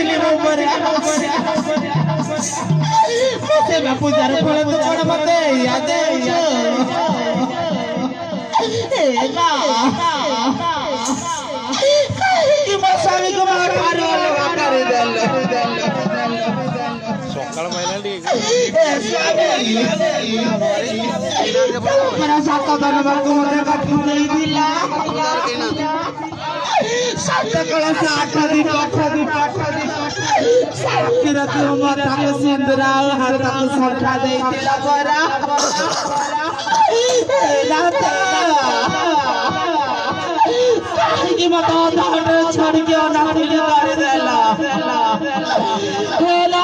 नाचली ऊपर मते बापू जर फळ तो कोण मते याद ए ना की मसावी को मार करे देल সকাল মাইলা দিয়ে मेरा साथ दरबार को मते काटू नहीं दिला सात कला से 8 दिन सात रात मत के सिंदरा हाथ को सरका दे दिला बरा राता की मत दाड़ छोड़ के ना फिर कर देला हेला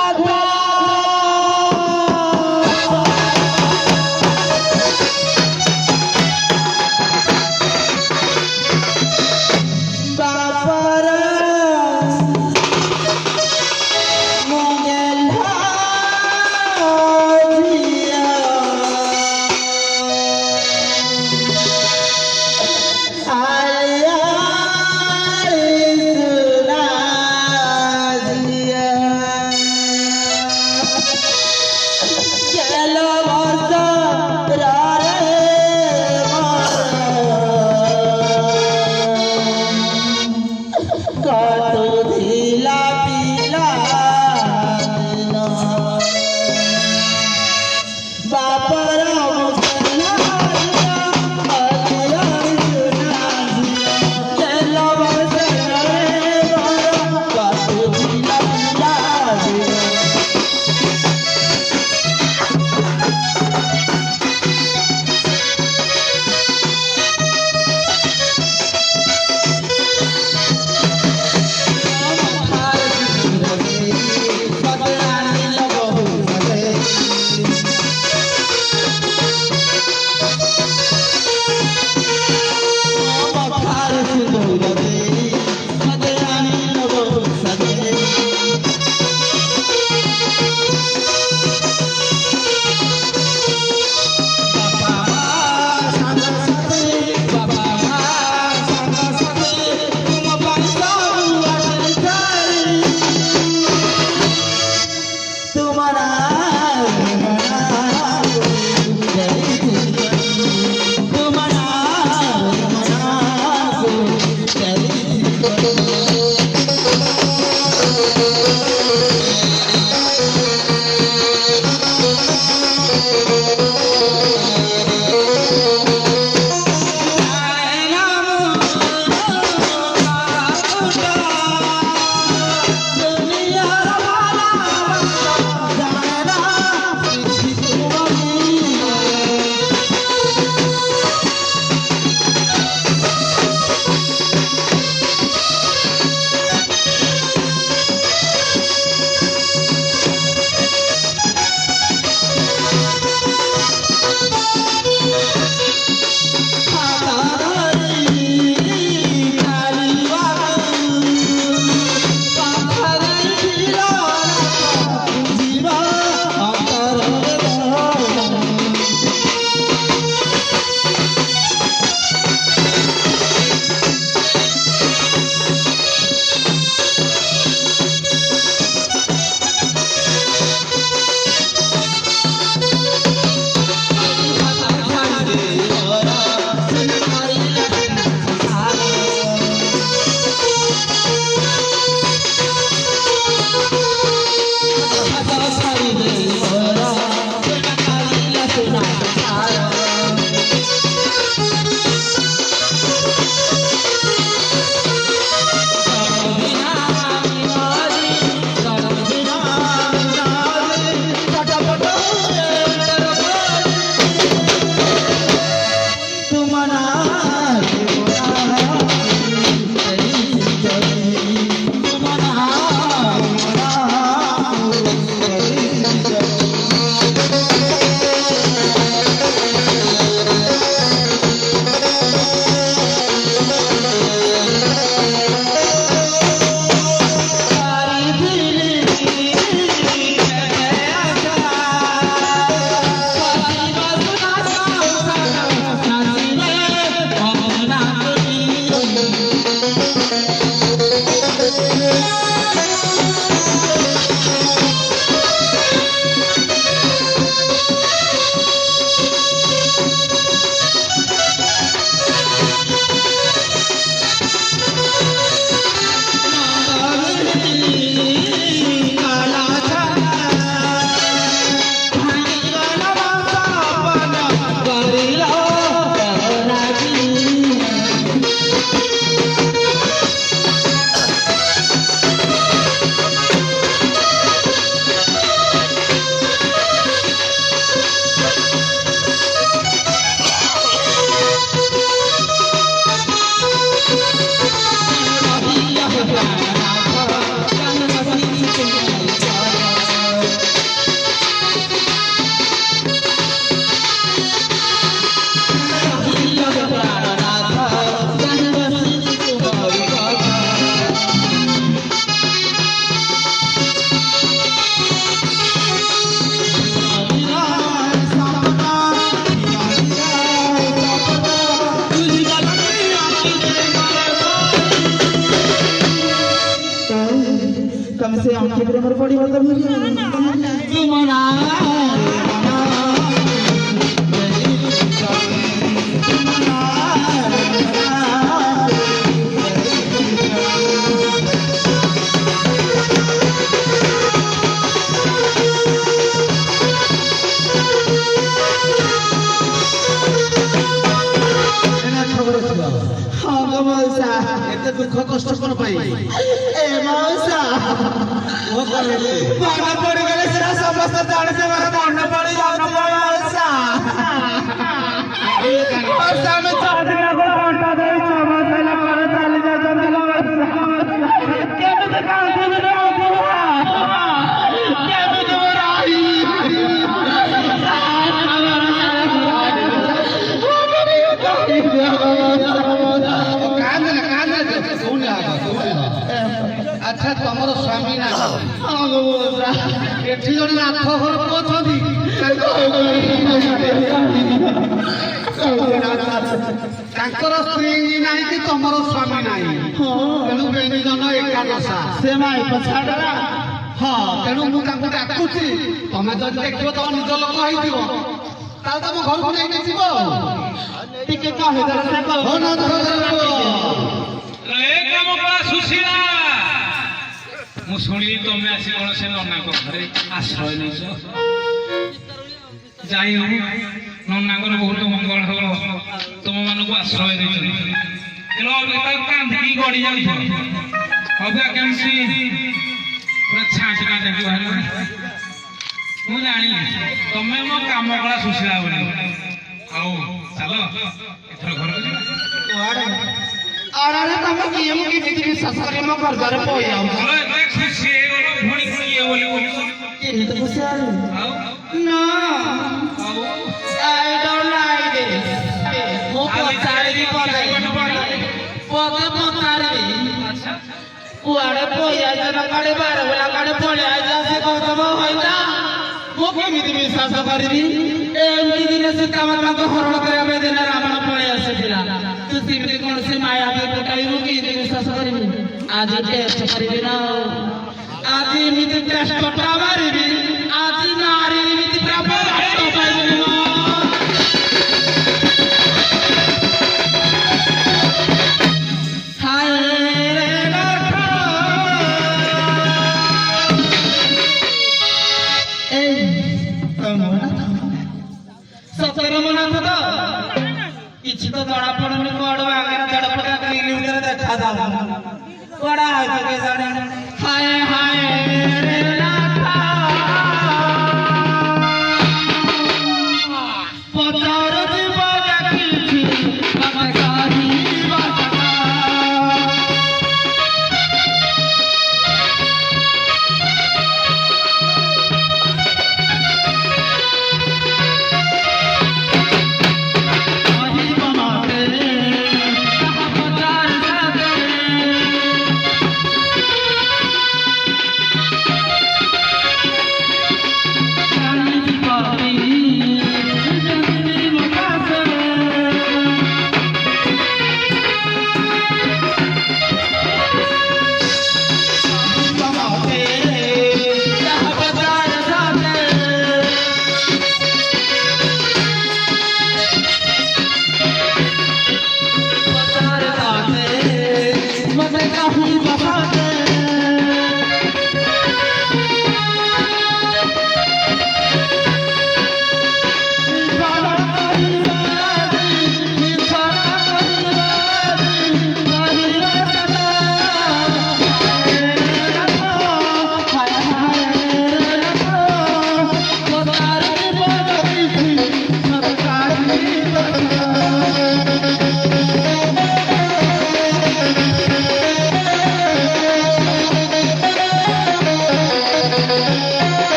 कम से आंखें प्रेमर पड़ी मतलब मना এতে দুঃখ কষ্ট কোন পাই ए मौसा ও করে मना पड़ गए सेरा समस्त जाने से मेरा मरना पड़ जाता मौसा मौसा में चाहते ना को घंटा दे समस्त ला कर चले जाते के तो काम से ना होता के तो राही আচ্ছা তোমার স্বামী না এটি জন নাথ ঘর পছন্দি তাଙ୍କର ସ୍ତ୍ରୀ ନାହିଁ କି ତମର ସ୍ୱାମୀ ନାହିଁ ତେଣୁ ବେନି ଜନ ଏକାଦଶା से माई पछाडरा ହଁ ତେଣୁ ମୁଁ ତାଙ୍କୁ ଡାକୁଛି ତମେ ଯଦି ଦେଖିବ ତମ ନିଜ ଲୋକ ହେଇଥିବ ତାହେଲେ ତମ ଘରକୁ ନେଇକି ଯିବ टिके कहे दरसे को ହଉ ନା ଏ କାମ କଲା ସୁଶୀଳା ମୁଁ ଶୁଣିଲି ତମେ ଆସି କଣ ସେ ନନାଙ୍କ ଘରେ ଆଶ୍ରୟ ନେଇଛ ଯାଇ ହଉ ନନାଙ୍କର ବହୁତ ମଙ୍ଗଳ ହବ ତୁମମାନଙ୍କୁ ଆଶ୍ରୟ ଦେଇଛନ୍ତି କାନ୍ଦିକି ଗଡ଼ି ଯାଉଥିବ ଅବିକା କେମିତି ପୁରା ଛାଞ୍ଚ କାନ୍ଦିକି ବାହାରିବ ମୁଁ ଜାଣିଲି ତମେ ମୋ କାମ କଲା ସୁଶୀଳା ବୋଲି ଆଉ ଚାଲ ଏଥର ଘରକୁ ଯିବା अरे तम किए मु की बिक्री ससरे म घर घर पोई आउ चलो एते खुशी हे भणी ये बोली ये तो खुशी आ आओ no I don't like this मो पचारे की पकाई पका पकारे अच्छा कुआडे पोई आ जना काडे बार बेला काडे पळे आ जासे कहतब होइता मो केमिति विश्वास करबी एमती दिन से कामर को हरण करया बे दिन रावण पळे आसीला तू सिमती कोन से माया पे पकाइबो कि विश्वास करबी आज टेस्ट करबी ना आज एमिति टेस्ट पटा मारबी आज नारी एमिति प्राप्त तो पाइबी हाय रे लाखो ए सतर मना था କିଛି ତ ଜଣା ପଡୁନି କୁଆଡୁ ଆଗରେ ଜଡପଟା କ୍ଲିନି ଭିତରେ ଦେଖା ଯାଉନି କୁଆଡା ହଇଛ କେଜାଣି ହାୟ ହାୟ ରେ ନାଥ ପଚାର ଯିବ ଦେଖିଛି ମତେ କହିବ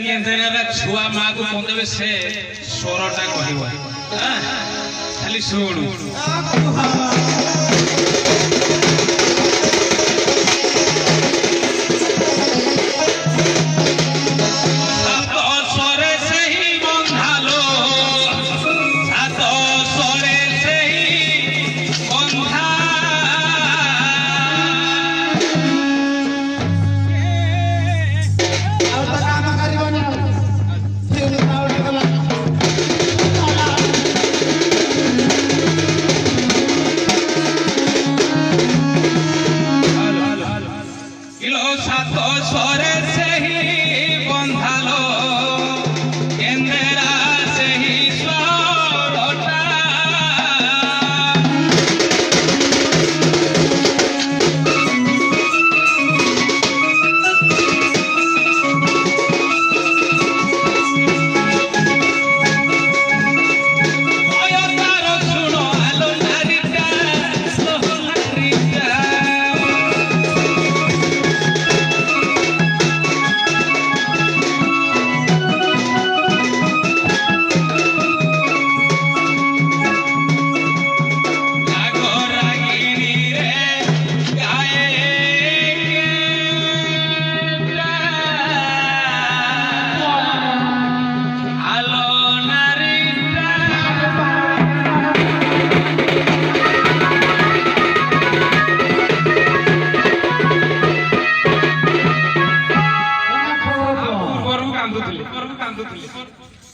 କେନ୍ଦ୍ରରେ ଛୁଆ ମାକୁ ପନ୍ଦବେ ସେ ସ୍ୱରଟା କହିବ ଖାଲି ଶୁଣୁ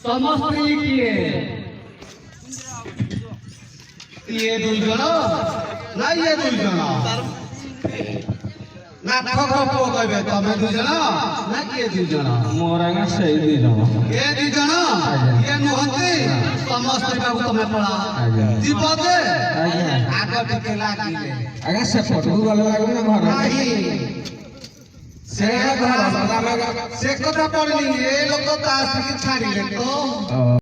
ତମ ସ୍ତ୍ରୀ କିଏ? ଇଏ ଦୁଇ ଜଣ ନା ଇଏ ଦୁଇ ଜଣ? ନାଥ ପୁଅ କହିବେ ତମେ ଦୁଇ ଜଣ ନା କିଏ ଦୁଇ ଜଣ? ମୋର ଆଜ୍ଞା ସେଇ 2 ଜଣ। ଏ ଦୁଇ ଜଣ ଇଏ ନୁହନ୍ତି ତମ ସ୍ତ୍ରୀ ପାଖକୁ ତମେ ପଳା ଯିବ ଯେ ଆଗ ଟିକେ ଲାଗିଲେ ଆଜ୍ଞା ସେପଟକୁ ଗଲେ ଲାଗୁନି ନା ଘର ନାହିଁ ସେ ଘର ସେ କଥା ପଡିନି ଏ ଲୋକ ତା ସ୍ତ୍ରୀକି ଛାଡ଼ିଲେ ତ